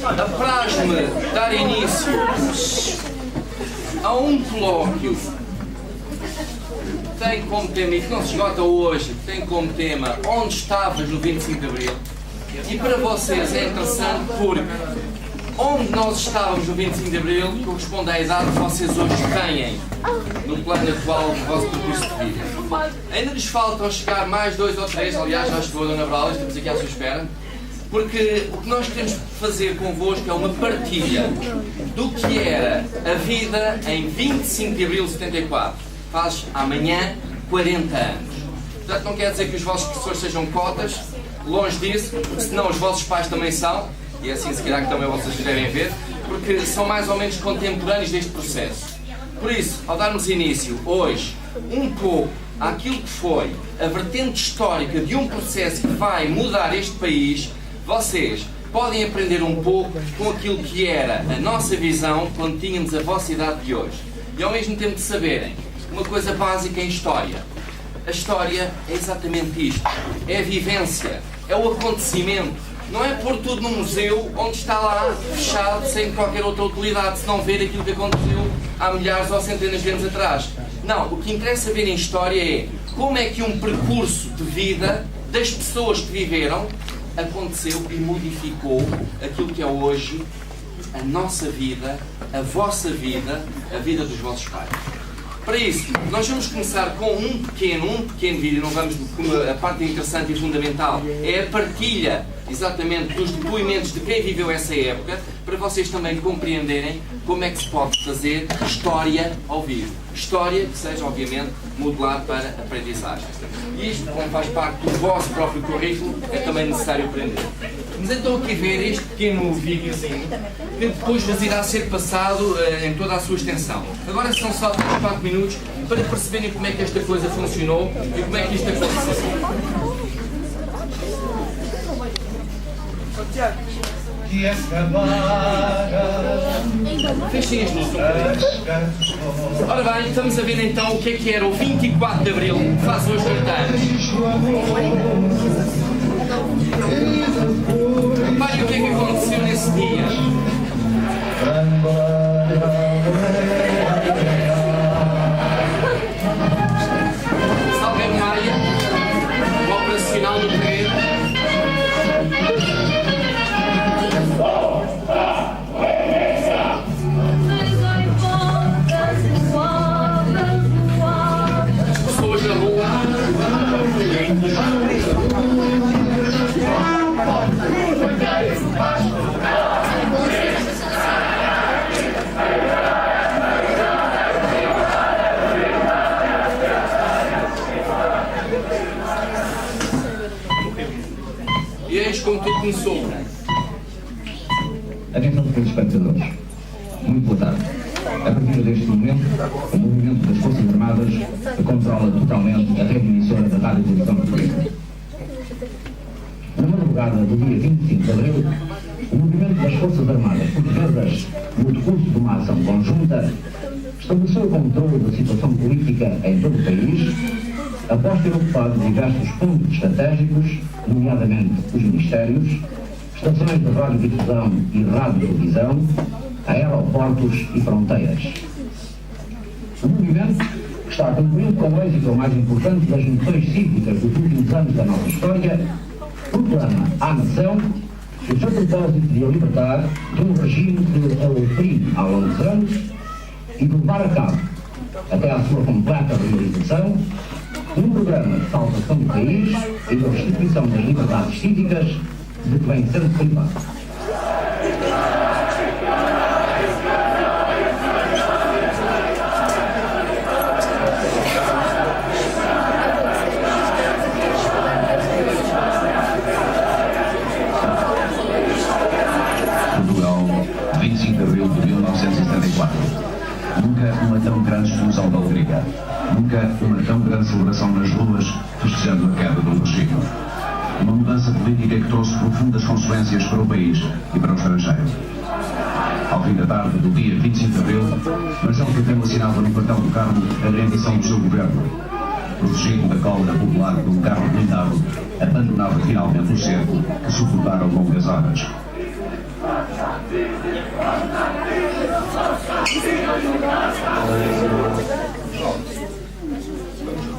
apraz-me dar início a um colóquio que tem como tema, e que não se esgota hoje, que tem como tema Onde Estavas no 25 de Abril. E para vocês é interessante porque onde nós estávamos no 25 de Abril corresponde à idade que vocês hoje têm no plano atual do vosso percurso de vida. Ainda lhes faltam chegar mais 2 ou 3, aliás já chegou a Dona Braulio, estamos aqui à sua espera, porque o que nós queremos fazer convosco é uma partilha do que era a vida em 25 de Abril de 74. Faz amanhã 40 anos. Portanto, não quer dizer que os vossos professores sejam cotas, longe disso, porque senão os vossos pais também são, e é assim se calhar que também vocês devem ver, porque são mais ou menos contemporâneos deste processo. Por isso, ao darmos início hoje um pouco àquilo que foi a vertente histórica de um processo que vai mudar este país, vocês podem aprender um pouco com aquilo que era a nossa visão quando tínhamos a vossa idade de hoje. E ao mesmo tempo de saberem uma coisa básica em história. A história é exatamente isto. É a vivência, é o acontecimento. Não é pôr tudo num museu onde está lá fechado sem qualquer outra utilidade, se não ver aquilo que aconteceu há milhares ou centenas de anos atrás. Não, o que interessa ver em história é como é que um percurso de vida das pessoas que viveram aconteceu e modificou aquilo que é hoje a nossa vida, a vossa vida, a vida dos vossos pais. Para isso, nós vamos começar com um pequeno vídeo, não vamos, a parte interessante e fundamental é a partilha exatamente dos depoimentos de quem viveu essa época, para vocês também compreenderem como é que se pode fazer história ao vivo. História que seja, obviamente, modular para aprendizagem. E isto, como faz parte do vosso próprio currículo, é também necessário aprender. Vamos então aqui ver este pequeno videozinho, que depois vos irá ser passado em toda a sua extensão. Agora são só 4 minutos para perceberem como é que esta coisa funcionou e como é que isto aconteceu. Que acabara. Fechem as luzes um bocadinho. Ora bem, estamos a ver então o que era o 24 de Abril, que faz hoje 30 anos. Reparem o que é que aconteceu nesse dia. Salgueiro Maia, o operacional no terreno. Pessoas na rua. E eis como tudo começou. Atenção, pequenos espectadores. Muito boa tarde. A partir deste momento, o movimento das Forças Armadas controla totalmente a rede emissora da Rádio e Televisão Portuguesa. Na madrugada do dia 25 de Abril, o movimento das Forças Armadas Portuguesas, no decurso de uma ação conjunta, estabeleceu o controle da situação política em todo o país, após ter ocupado diversos pontos estratégicos, nomeadamente os ministérios, estações de radiodifusão e radiotelevisão, aeroportos e fronteiras. O movimento, que está concluindo com o êxito mais importante das missões cívicas dos últimos anos da nossa história, proclama à nação o seu propósito de a libertar de um regime que a oprime há longos anos e de levar a cabo, até à sua completa realização, um programa de salvação do país e de restituição das liberdades cívicas de que vem sendo privado. Portugal, 25 de Abril de 1974. Nunca uma tão grande explosão de alegria. Nunca uma tão grande celebração nas ruas, festejando a queda do regime. Uma mudança política que trouxe profundas consequências para o país e para o estrangeiro. Ao fim da tarde do dia 25 de Abril, Marcelo Caetano assinava no Quartel do Carmo a rendição do seu governo. Protegido da cólera popular de um carro blindado, abandonava finalmente o cerco que suportaram longas horas. Vamos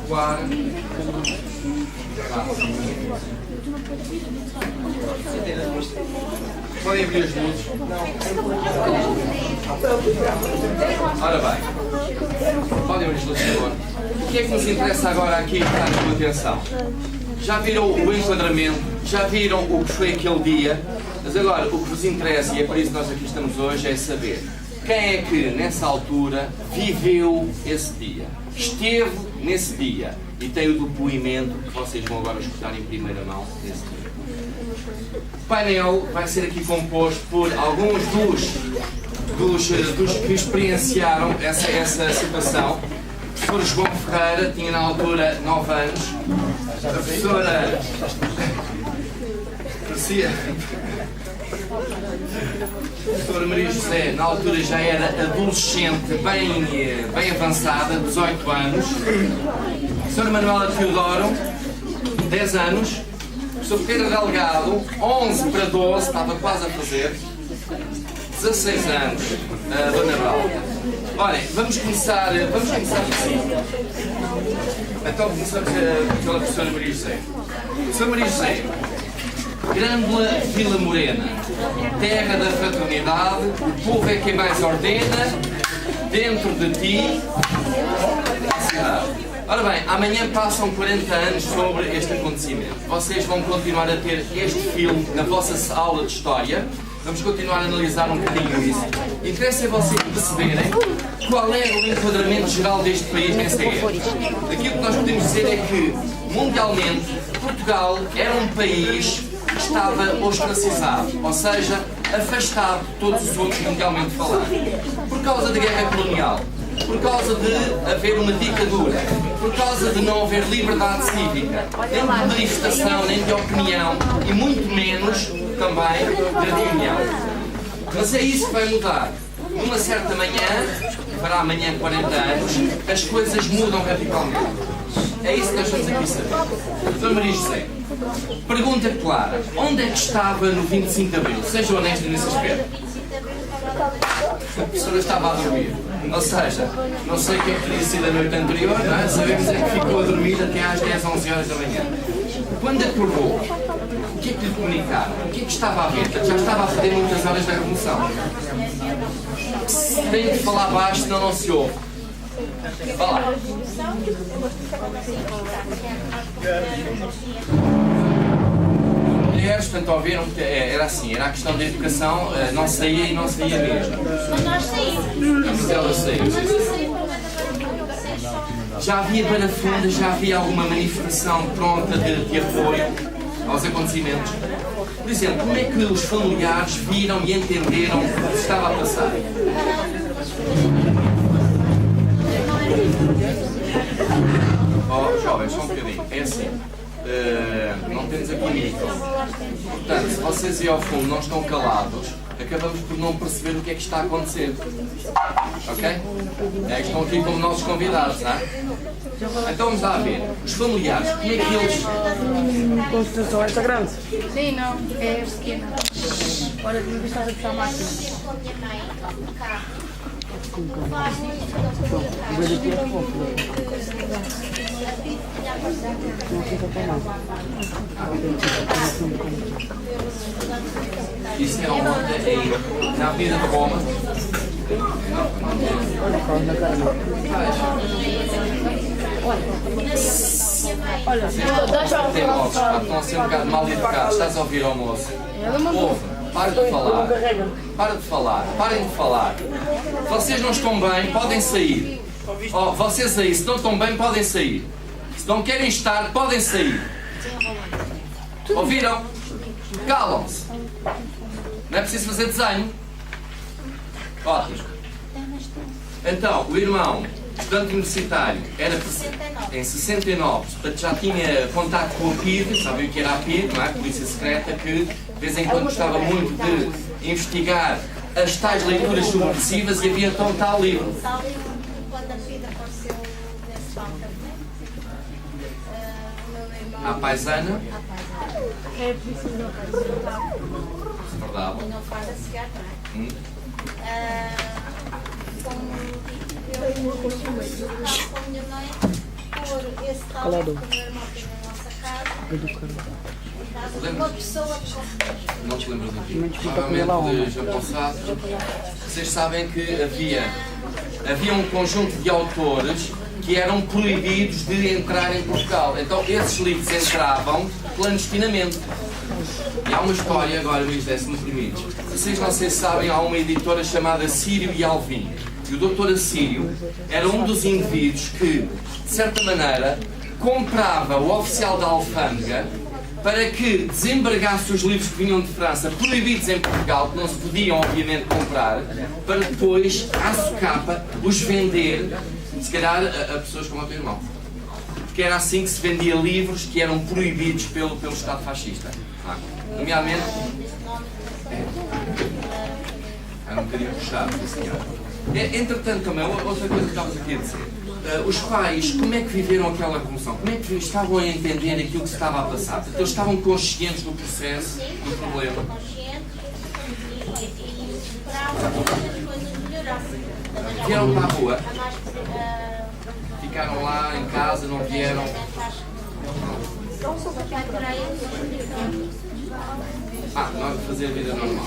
recuar. Podem abrir as luzes. Ora bem, podem abrir as luzes agora. O que é que nos interessa agora aqui estar com atenção? Já viram o enquadramento, já viram o que foi aquele dia, mas agora o que vos interessa, e é por isso que nós aqui estamos hoje, é saber quem é que nessa altura viveu esse dia, esteve nesse dia e tem o depoimento que vocês vão agora escutar em primeira mão nesse dia. O painel vai ser aqui composto por alguns dos que experienciaram essa situação. O professor João Ferreira tinha na altura 9 anos, a professora Maria José na altura já era adolescente, bem avançada, 18 anos, a professora Manuela Teodoro, 10 anos, o professor Pedro Delgado, 11 para 12, estava quase a fazer, 16 anos, a Dona Balda. Olhem, vamos começar assim. Então começamos pela professora Maria José. Professora Maria José, Grândola Vila Morena, terra da fraternidade, o povo é quem mais ordena, dentro de ti, a cidade. Ora bem, amanhã passam 40 anos sobre este acontecimento. Vocês vão continuar a ter este filme na vossa aula de História. Vamos continuar a analisar um bocadinho isso. Interessa é vocês perceberem qual é o enquadramento geral deste país nessa época. Aquilo que nós podemos dizer é que, mundialmente, Portugal era um país que estava ostracizado, ou seja, afastado de todos os outros mundialmente falando, por causa da guerra colonial, por causa de haver uma ditadura, por causa de não haver liberdade cívica, nem de manifestação, nem de opinião, e muito menos também de reunião. Mas é isso que vai mudar. Numa certa manhã, para amanhã 40 anos, as coisas mudam radicalmente. É isso que nós estamos aqui a saber. Dona Maria José, pergunta clara: onde é que estava no 25 de Abril? Seja honesto nesse aspecto. A professora estava a dormir. Ou seja, não sei o que é que teria sido a noite anterior, não é? Sabemos é que ficou a dormir até às 10, 11 horas da manhã. Quando acordou, o que é que lhe comunicaram? O que é que estava a ver? Já estava a perder muitas horas da Revolução. Tenho de falar baixo, senão não se ouve. Vá lá. Mulheres, portanto, ouviram que era assim, era a questão da educação, não saía e não saía mesmo. Mas nós saímos. Mas ela saiu. Já havia parafundas, já havia alguma manifestação pronta de apoio aos acontecimentos. Por exemplo, como é que os familiares viram e entenderam o que estava a passar? Oh, jovens, só um bocadinho. É assim. Não temos aqui micro. Portanto, se vocês aí ao fundo não estão calados, acabamos por não perceber o que é que está a acontecer. Ok? É que estão aqui como nossos convidados, não é? Então vamos lá ver. Os familiares, como é que eles... A construção esta grande. Sim, não, é pequena. Olha, tinha visto a puxar a máquina. Isso é onde? Na Avenida de Roma. Olha, Estão a ser um bocado mal educados. Estás a ouvir ao moço? Ouve. Para de falar. Para de falar. Parem de falar. Vocês não estão bem, podem sair. Oh, vocês aí, se não estão bem, podem sair. Se não querem estar, podem sair. Ouviram? Calam-se. Não é preciso fazer desenho. Ótimo. Então, o irmão, estudante universitário, era em 69, portanto já tinha contato com a PID, sabia o que era a PID, não é? Polícia Secreta, que de vez em quando gostava muito de investigar as tais leituras subversivas e havia então tal livro. Tal livro, quando a vida apareceu nesse palco, À paisana. é preciso verdade. E não faz a chegar, não é? Como eu com a minha mãe, por esse tal que o meu irmão tem na nossa casa, de uma pessoa de confiança. Não te lembras aqui? Provavelmente de João Passados. Vocês sabem que havia um conjunto de autores que eram proibidos de entrar em Portugal. Então esses livros entravam clandestinamente. E há uma história, agora, Luís, se me permites. Vocês não sei se sabem, há uma editora chamada Sírio e Alvim. E o Dr. Assírio era um dos indivíduos que, de certa maneira, comprava o oficial da alfândega para que desembargasse os livros que vinham de França, proibidos em Portugal, que não se podiam, obviamente, comprar, para depois, à socapa, os vender, se calhar, a pessoas como o teu irmão. Porque era assim que se vendia livros que eram proibidos pelo Estado fascista. Nomeadamente... Era um bocadinho puxado, sim, senhora. Entretanto, também, outra coisa que estavas aqui a dizer. Os pais, como é que viveram aquela revolução? Como é que estavam a entender aquilo que se estava a passar? Portanto, eles estavam conscientes do processo, do problema? Conscientes e esperavam que as coisas melhorassem. Vieram para a rua? A mais Ficaram lá em casa, não vieram? Nós fazer a vida normal.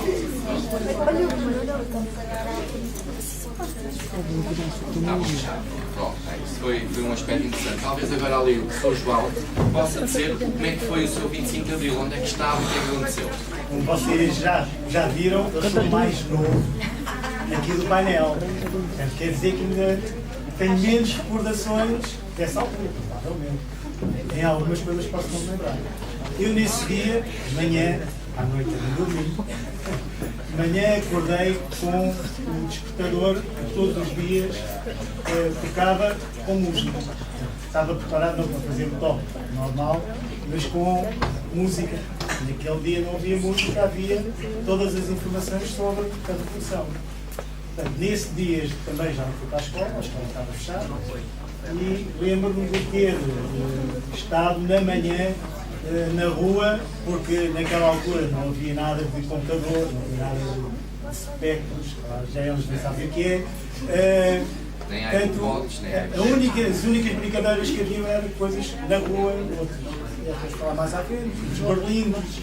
Pronto, isso foi um aspecto interessante. Talvez agora ali o professor João possa dizer como é que foi o seu 25 de Abril, onde é que estava, o que é que aconteceu. Como vocês já viram, eu sou mais novo aqui do painel. Portanto, quer dizer que ainda tenho menos recordações dessa altura, provavelmente. Tem algumas coisas que posso não lembrar. Eu nesse dia, de manhã, à noite a dormir, de manhã acordei com o despertador que todos os dias tocava com música. Estava preparado não para fazer o toque normal, mas com música. Naquele dia não havia música, havia todas as informações sobre a revolução. Portanto, nesse dia também já não fui para a escola estava fechada, e lembro-me de ter estado na manhã na rua, porque naquela altura não havia nada de computador, não havia nada de espectros, já eles nem sabem o que é. Nem há Portanto, votos, nem há... as únicas brincadeiras que haviam eram coisas na rua, outras falar mais à frente, os berlindos,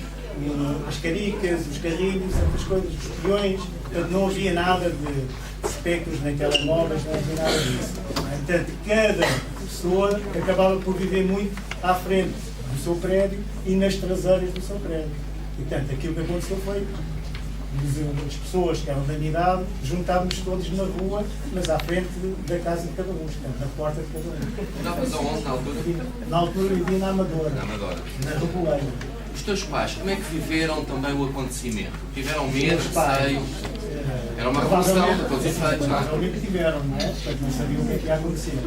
as caricas, os carrinhos, outras coisas, os peões. Portanto, não havia nada de espectros nem telemóveis, não havia nada disso. Portanto, cada pessoa acabava por viver muito à frente do seu prédio e nas traseiras do seu prédio. E, portanto, aquilo que aconteceu foi as pessoas que eram da minha idade juntávamos todos na rua, mas à frente da casa de cada um, portanto, na porta de cada um. Estavas aonde na altura? Na altura vivia na Amadora, Na Amadora. na Reboleira. Os teus pais, como é que viveram também o acontecimento? Tiveram medo, receio? Era uma revolução de todos os efeitos, não é? Provavelmente tiveram, não é? Portanto, não sabiam o que é que ia acontecer.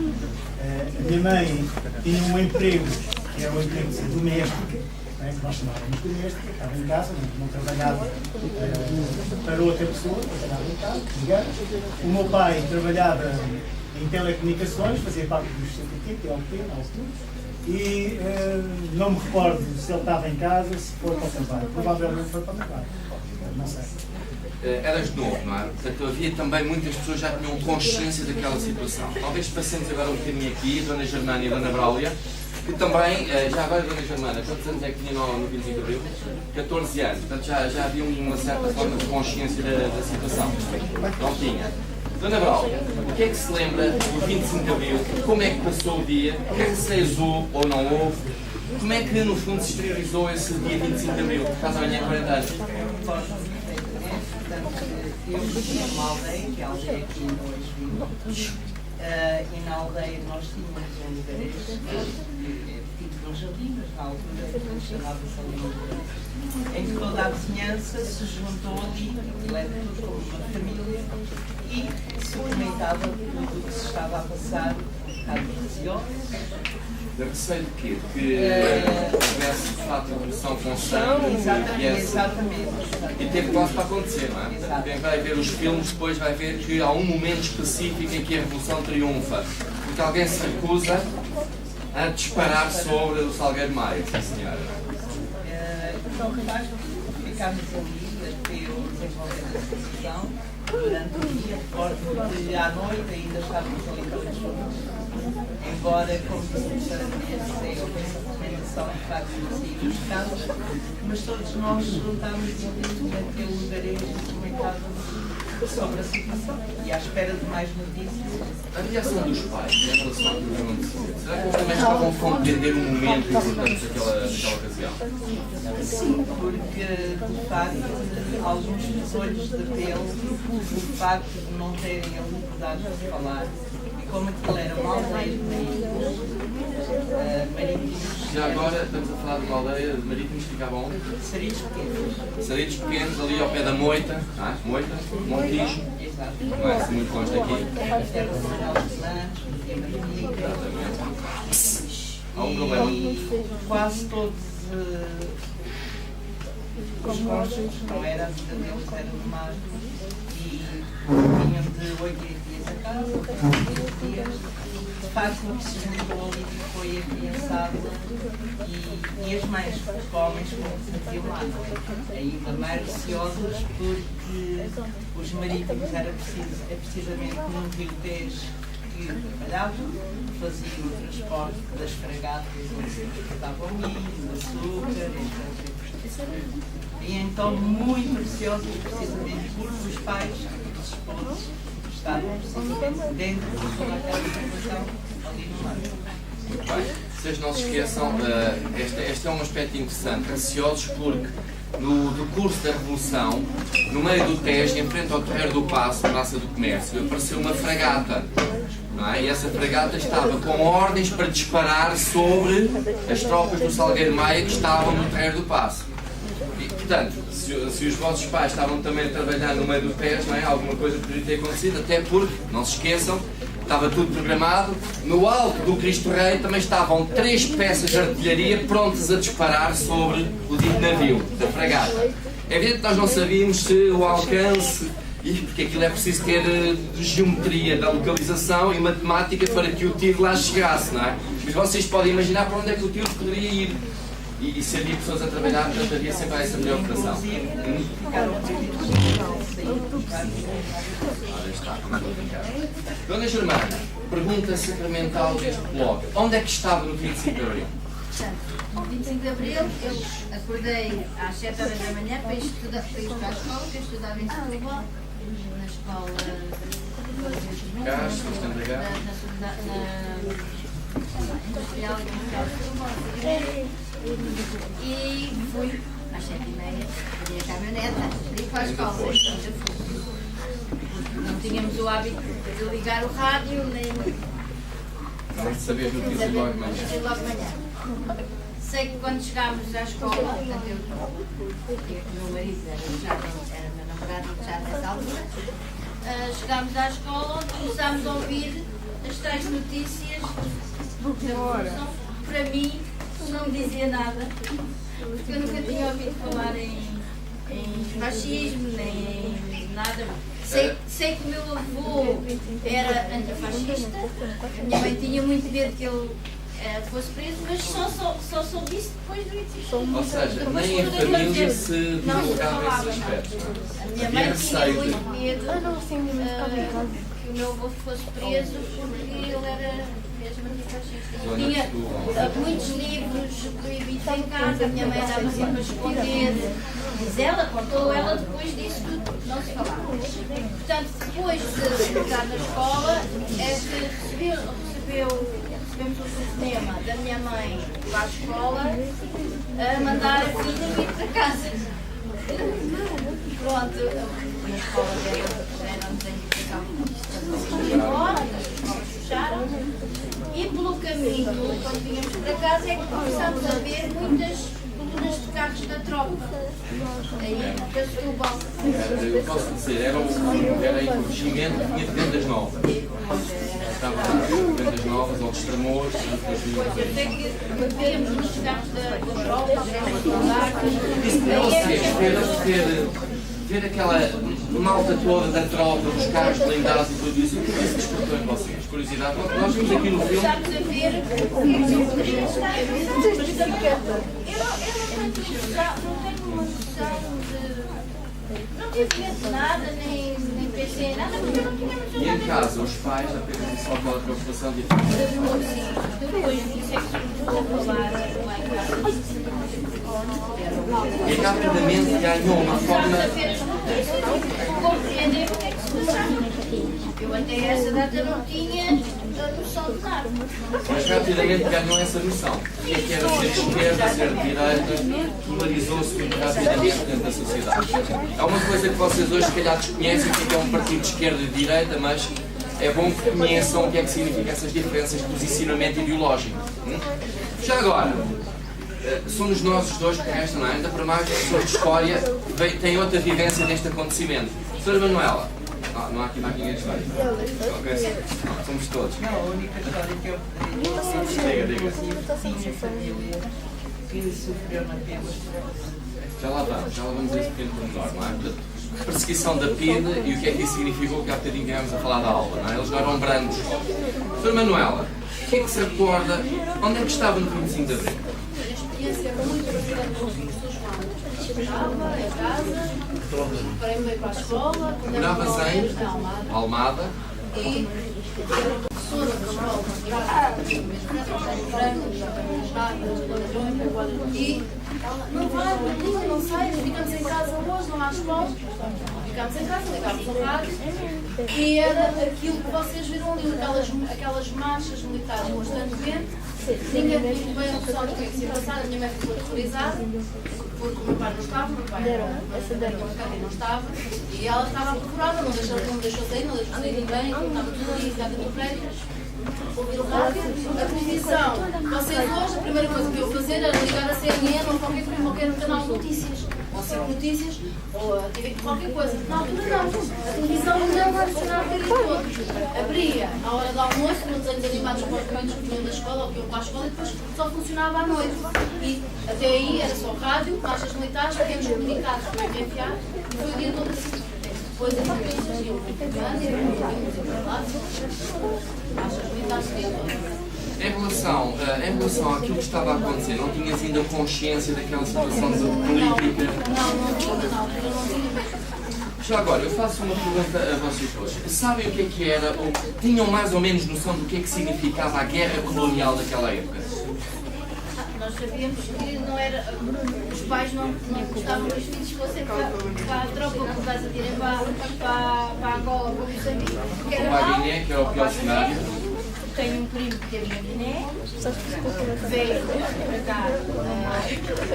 A minha mãe tinha um emprego, que era um emprego de doméstica, que nós chamávamos doméstica, estava em casa, não trabalhava para outra pessoa, trabalhava em casa, digamos. O meu pai trabalhava em telecomunicações, fazia parte do CPT, que é o P, na altura, e não me recordo se ele estava em casa, se foi para o trabalho. Provavelmente foi para o trabalho, não sei. Eras novo, não é? Portanto, havia também muitas pessoas que já tinham consciência daquela situação. Talvez passemos agora um bocadinho aqui, Dona Germana e Dona Bráulia, que também, já agora Dona Germana, quantos anos é que tinha no 25 de Abril? 14 anos, portanto já havia uma certa forma de consciência da situação. Não tinha. Dona Bráulia, o que é que se lembra do 25 de Abril? Como é que passou o dia? O que é que se rezou ou não houve? Como é que, no fundo, se exteriorizou esse dia 25 de Abril? Por causa da minha 40 anos. Eu vivi numa aldeia, que é a aldeia aqui em Boas Vinhas, e na aldeia nós tínhamos um lugarejo, tipo um jardim, mas na altura chamava-se ali um lugarejo, em que toda a vizinhança se juntou ali, aquilo era tudo como uma família, e se comentava tudo o que se estava a passar, um bocado receoso. De receio de quê? Que tivesse de facto a revolução com sangue Exatamente. E teve quase para acontecer, não é? Quem vai ver os filmes depois vai ver que há um momento específico em que a revolução triunfa. Porque alguém se recusa a disparar sobre o Salgueiro Maia, sim senhora. Então, ficámos ali até envolvendo a situação. Durante o dia, recordo que à noite ainda estávamos ali todos juntos. Embora, como disse a professora Maria José, houvesse a recomendação de facto de sair dos casos, mas todos nós juntámos naquele lugarejo e comentávamos sobre a situação e à espera de mais notícias. A reação dos pais em relação ao que vão acontecer, será que eles também estavam a compreender o momento importante daquela ocasião? Sim, porque de facto alguns olhos de pele, o facto de não terem a liberdade de falar, e como aquilo era uma aldeia de marítimos. Já agora estamos a falar de uma aldeia de marítimos que ficava onde? Sarilhos pequenos. Sarilhos pequenos, ali ao pé da Moita, Moita, Montijo, Exato. não é assim muito longe daqui. A terra do Manuel dos Lanches, do Maria. Exatamente. Há um problema. E quase todos os cônjuges, não era a vida deles, era do mar. E vinham de 8 dias a casa, 8 dias. De facto, o que se juntou ali foi a criançada e as mães, os homens, como se sentiam lá, ainda mais receosos, porque os marítimos era precisamente num rio Tejo que trabalhavam, faziam o transporte das fragatas onde se transportavam milho, açúcar, etc. E então muito receosos precisamente porque os pais dos esposos estavam precisamente dentro de toda aquela situação ali no mar. Muito bem. Vocês não se esqueçam, este é um aspecto interessante, receosos porque no decurso da Revolução, no meio do Tejo, em frente ao Terreiro do Paço, Praça do Comércio, apareceu uma fragata. Não é? E essa fragata estava com ordens para disparar sobre as tropas do Salgueiro Maia que estavam no Terreiro do Paço. E, portanto, se os vossos pais estavam também a trabalhar no meio do Tejo, não é? Alguma coisa poderia ter acontecido, até porque, não se esqueçam, estava tudo programado. No alto do Cristo Rei também estavam 3 peças de artilharia prontas a disparar sobre o dito navio, da fragata. É evidente que nós não sabíamos se o alcance, porque aquilo é preciso ter geometria da localização e matemática para que o tiro lá chegasse, não é? Mas vocês podem imaginar para onde é que o tiro poderia ir. E se havia pessoas a trabalhar, portanto havia sempre essa preocupação. Dona Germana, pergunta sacramental deste bloco. Onde é que estava no 25 de Abril? No 25 de Abril, eu acordei às 7 horas da manhã para ir para a escola, que eu estudava em Setúbal, na escola Castro, Santa Gá. Industrial e Comercial de Setúbal. E fui às 7h30, peguei a caminhoneta, fui para a escola. Não tínhamos o hábito de ligar o rádio, nem Não sabia notícias logo de manhã. logo de manhã. Sei que quando chegámos à escola, portanto eu, o meu marido era meu namorado já nessa altura, chegámos à escola onde começámos a ouvir as tais notícias da Revolução. Para mim, não me dizia nada, porque eu nunca tinha ouvido falar em fascismo, nem em nada. Sei que o meu avô era antifascista, a minha mãe tinha muito medo que ele fosse preso, mas só soube isso depois do 25. Ou seja, nem a família se divulgava esses aspectos. A minha mãe tinha muito medo que o meu avô fosse preso porque ele era mesmo antifascista. Tinha muitos livros proibidos em casa, a minha mãe andava sempre a esconder. Diz ela, contou ela, depois disso tudo não se falava. Portanto, depois de estar na escola, é que recebemos o telefonema da minha mãe para a escola a mandar a filha vir para casa. Pronto, na escola já não tem educação, embora, as escolas fecharam. E pelo caminho, quando vínhamos para casa, é que começámos a ver muitas colunas de carros da tropa. Aí, para Setúbal. Eu posso dizer, era encorujamento que tinha de vendas novas. Estava de vendas novas ou de extremores. Até que víamos nos carros da tropa, Isso para vocês, ver aquela malta toda da tropa, os carros blindados e tudo isso, o que é que se despertou em vocês? Curiosidade? Nós vimos aqui no filme. começámos a ver eu não tenho uma noção de. Não tive nada, nem pensei em nada, porque eu não tinha muito E em casa, os pais apenas só aquela preocupação de depois disso é que vou falar lá em casa. E rapidamente ganhou uma forma. Compreender o que é que se passava. Eu até essa data não tinha a noção de nada. Mas rapidamente ganhou essa noção. O que era ser de esquerda, ser de direita, polarizou-se muito rapidamente dentro da sociedade. É uma coisa que vocês hoje, se calhar, desconhecem o que é um partido de esquerda e de direita, mas é bom que conheçam o que é que significa essas diferenças de posicionamento ideológico. Já agora, somos nós os dois que restam, não é? Ainda para mais, pessoas de história têm outra vivência deste acontecimento. Doutora Manuela, não há aqui máquina de história. Okay. Não, somos todos. Não, a única história que eu poderia Diga. tinha família que sofreu na pena. Já lá vamos a esse pequeno pormenor, não é? Portanto, perseguição da PIDE e o que é que isso significou, que há bocadinho viemos a falar da aula, não é? Eles não eram brancos. Doutora Manuela, o que é que se recorda? Onde é que estava no 25 de Abril? Experiência muito grande com os pessoas estava em casa, parei-me para a escola, Moravas em Almada. e era professora da escola, e não vai, não sai, ficamos em casa hoje, não há escola, ficámos em casa, ligámos ao rádio, e era aquilo que vocês viram ali, aquelas marchas militares constantemente. Ninguém tinha muito bem a noção do que se ia passar, a minha mãe ficou aterrorizada, porque o meu pai não estava, o meu pai não estava, e ela estava apavorada, não me deixou sair, não deixou sair ninguém, estava tudo ali, dentro do prédio. Ouvir o rádio, a televisão. Vocês hoje, a primeira coisa que eu ia fazer era ligar a CNN ou qualquer canal de notícias, ou Cinco Notícias, ou a TV, qualquer coisa. Na altura não. A televisão não vai funcionar o dia todo. Abria à hora do almoço, com desenhos animados para os clientes que vinham da escola ou que iam para a escola, e depois só funcionava à noite. E até aí era só rádio, marchas militares, pequenos comunicados para enviar, e foi o dia todo assim. Depois as notícias iam ficando, e íamos intercalados. Em relação àquilo que estava a acontecer, não tinhas ainda consciência daquela situação de política? Não tinha. Já agora, eu faço uma pergunta a vocês todos. Sabem o que era, ou tinham mais ou menos noção do que é que significava a guerra colonial daquela época? Nós sabíamos que não era, os pais não gostavam que os filhos fossem para a tropa, que vais a tirem para Angola, para Moçambique, que era Para a mau. Guiné, que era o pior cenário. Tenho um primo que teve na Guiné, veio para cá acho que ele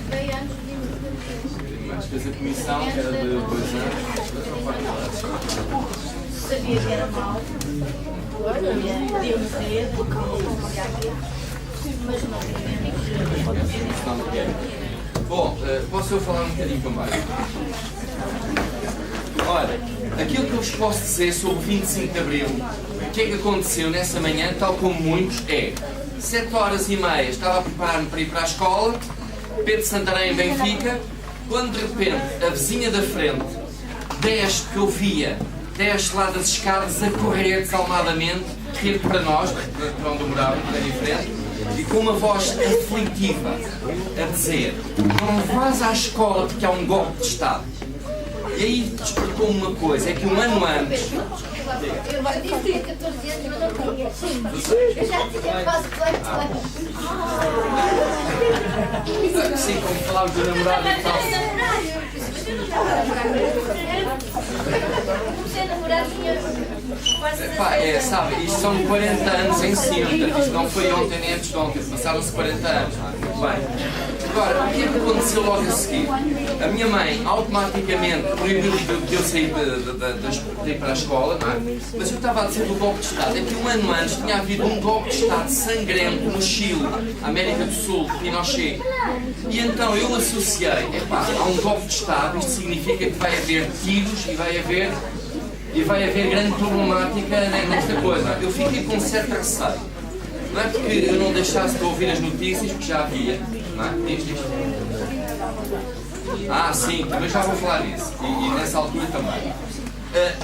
veio antes de Mas fez a comissão, que era de 2 anos. sabia que era mau, podia morrer, mas não tinha. Bom, posso eu falar um bocadinho também? Olha, aquilo que eu vos posso dizer sobre o 25 de Abril, o que é que aconteceu nessa manhã, tal como muitos, é 7h30 estava a preparar-me para ir para a escola, Pedro Santarém em Benfica, quando de repente a vizinha da frente desce, que eu via, desce lá das escadas a correr desalmadamente, rir para nós, para onde eu morava, que era diferente, e com uma voz aflitiva a dizer: não vás à escola porque há um golpe de Estado. E aí despertou-me uma coisa, é que um ano antes... Eu tinha 14 anos, mas não tinha. Eu já tinha quase 18. Sim, como falámos do namorado e tal. Comecei a namorar, tinha quase 16 sabe, isto são 40 anos em cima, isto não foi ontem nem antes de ontem, passaram-se 40 anos. Muito bem. Agora, o que é que aconteceu logo a seguir? A minha mãe automaticamente proibiu de eu sair de ir para a escola, não é? Mas eu estava a dizer do golpe de Estado. É que um ano antes tinha havido um golpe de Estado sangrento no Chile, América do Sul, Pinochet. E então eu associei, há um golpe de Estado, isto significa que vai haver tiros e vai haver grande problemática nesta coisa. Eu fiquei com um certo receio. Não é porque eu não deixasse de ouvir as notícias, porque já havia, não é? Diz. Sim, também já vou falar disso. E nessa altura também.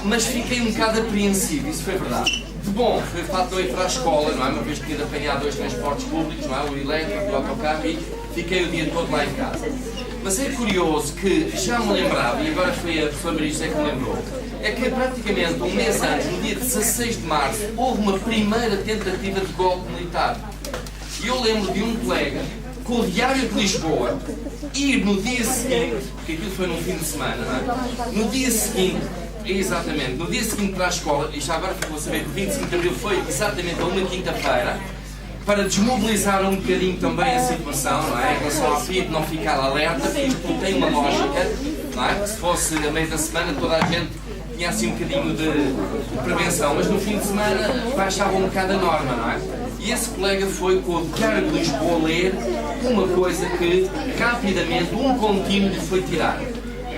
Mas fiquei um bocado apreensivo, isso foi verdade. De bom, foi o fato de eu ir para a escola, não é? Uma vez que tinha de apanhar 2 transportes públicos, não é? O elétrico, o autocarro, e fiquei o dia todo lá em casa. Mas é curioso que já me lembrava, e agora foi a professora Maria José que me lembrou, é que praticamente um mês antes, no dia 16 de março, houve uma primeira tentativa de golpe militar. E eu lembro de um colega, com o Diário de Lisboa, ir no dia seguinte, porque aquilo foi num fim de semana, não é? No dia seguinte, exatamente, no dia seguinte para a escola, e já agora vou saber que o 25 de Abril foi exatamente a uma quinta-feira, para desmobilizar um bocadinho também a situação, não é? Em relação ao PIB não ficar alerta, porque isto tem uma lógica, não é? Se fosse a meio da semana, toda a gente tinha assim um bocadinho de prevenção, mas no fim de semana baixava um bocado a norma, não é? E esse colega foi com o Diário de Lisboa ler uma coisa que rapidamente um contínuo lhe foi tirar.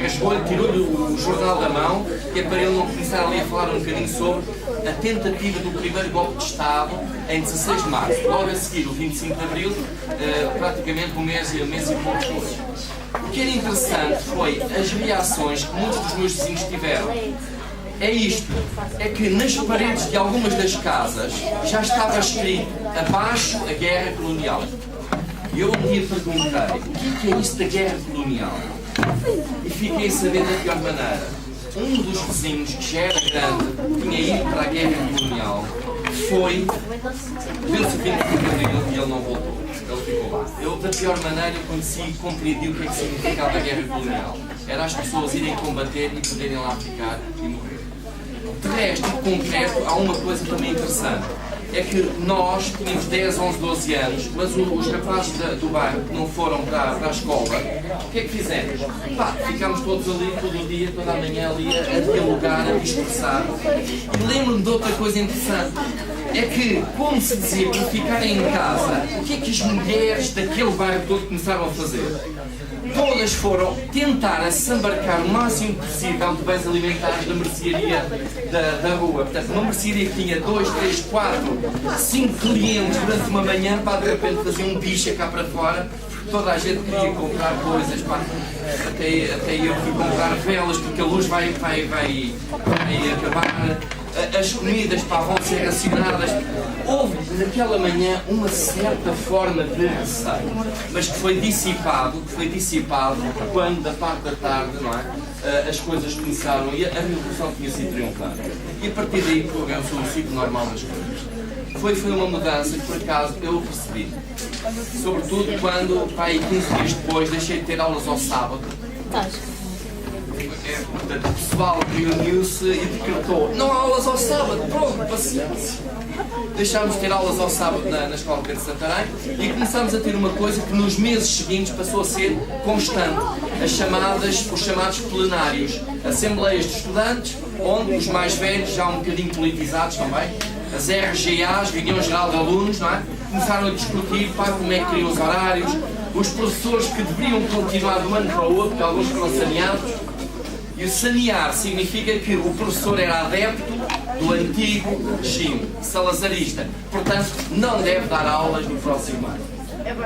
Rasgou-lhe, tirou-lhe o jornal da mão, que é para ele não começar ali a falar um bocadinho sobre a tentativa do primeiro golpe de Estado em 16 de março. Logo a seguir, o 25 de Abril, praticamente um mês e pouco depois. O que era interessante foi as reações que muitos dos meus vizinhos tiveram. É isto, é que nas paredes de algumas das casas já estava escrito abaixo a guerra colonial. E eu um dia perguntei, o que é isso da guerra colonial? E fiquei a saber da pior maneira. Um dos vizinhos, que já era grande, tinha ido para a guerra colonial, foi, viu-se o 25 de Abril e ele não voltou. Ele ficou lá. Eu, da pior maneira, compreendi o que é que significava a guerra colonial. Era as pessoas irem combater e poderem lá ficar e morrer. De resto, em concreto, há uma coisa também interessante. É que nós tínhamos 10, 11, 12 anos, mas os rapazes do bairro que não foram para a escola, o que é que fizemos? Pá, ficámos todos ali, todo o dia, toda a manhã ali, a dialogar, a dispersar. E lembro-me de outra coisa interessante. É que, como se dizia, para ficarem em casa, o que é que as mulheres daquele bairro todo começaram a fazer? Todas foram tentar assambarcar o máximo possível de bens alimentares da mercearia da rua. Portanto, uma mercearia que tinha 2, 3, 4, 5 clientes durante uma manhã, para de repente fazer um bicho cá para fora, porque toda a gente queria comprar coisas, pá. Até eu fui comprar velas, porque a luz vai acabar. As comidas vão ser racionadas. Houve naquela manhã uma certa forma de receio, mas que foi dissipado quando da parte da tarde, não é? As coisas começaram e a revolução tinha sido triunfante. E a partir daí programa-se o ciclo normal das coisas. Foi uma mudança que por acaso eu percebi. Sobretudo quando, 15 dias depois, deixei de ter aulas ao sábado. Portanto, o pessoal reuniu-se e decretou: não há aulas ao sábado, pronto, paciência. Deixámos de ter aulas ao sábado na Escola Pedro Santarém e começámos a ter uma coisa que nos meses seguintes passou a ser constante: os chamados plenários, assembleias de estudantes, onde os mais velhos, já um bocadinho politizados também, as RGAs, Reunião Geral de Alunos, não é? Começaram a discutir como é que queriam os horários, os professores que deveriam continuar de um ano para o outro, porque alguns foram saneados. E o sanear significa que o professor era adepto do antigo regime salazarista. Portanto, não deve dar aulas no próximo ano.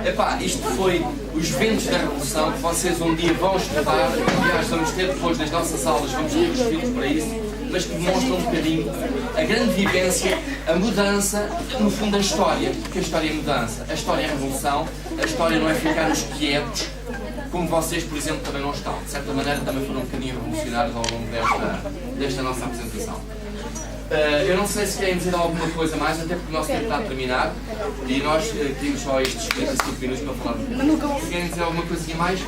Epá, isto foi os ventos da revolução que vocês um dia vão estudar. Aliás, vamos ter depois nas nossas aulas, vamos ter os filhos para isso, mas que demonstram um bocadinho a grande vivência, a mudança, no fundo a história. Porque a história é mudança, a história é revolução, a história não é ficarmos quietos, como vocês, por exemplo, também não estão. De certa maneira, também foram um bocadinho revolucionários ao longo desta nossa apresentação. Eu não sei se querem dizer alguma coisa mais, até porque o nosso tempo está a terminar e nós temos só estes 55 minutos para falar. Querem dizer alguma coisinha mais?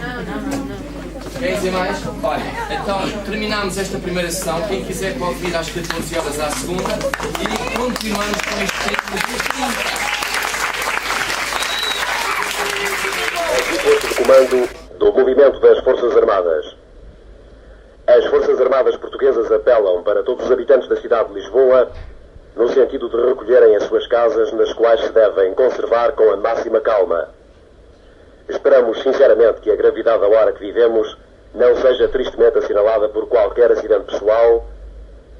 Querem dizer mais? Olha, então terminamos esta primeira sessão. Quem quiser pode vir às 14 horas à segunda e continuamos com este tempo de posto de comando do movimento das Forças Armadas. As Forças Armadas Portuguesas apelam para todos os habitantes da cidade de Lisboa no sentido de recolherem as suas casas, nas quais se devem conservar com a máxima calma. Esperamos sinceramente que a gravidade da hora que vivemos não seja tristemente assinalada por qualquer acidente pessoal,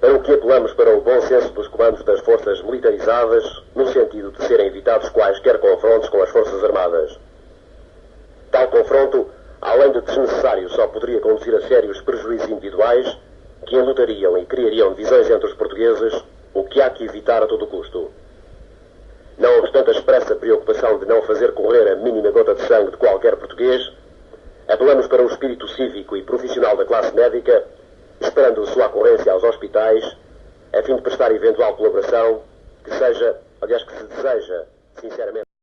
para o que apelamos para o bom senso dos comandos das forças militarizadas, no sentido de serem evitados quaisquer confrontos com as Forças Armadas. Tal confronto, além de desnecessário, só poderia conduzir a sérios prejuízos individuais que enlutariam e criariam divisões entre os portugueses, o que há que evitar a todo custo. Não obstante a expressa preocupação de não fazer correr a mínima gota de sangue de qualquer português, Apelamos para o espírito cívico e profissional da classe médica, esperando a sua ocorrência aos hospitais, a fim de prestar eventual colaboração que seja, aliás, que se deseja, sinceramente.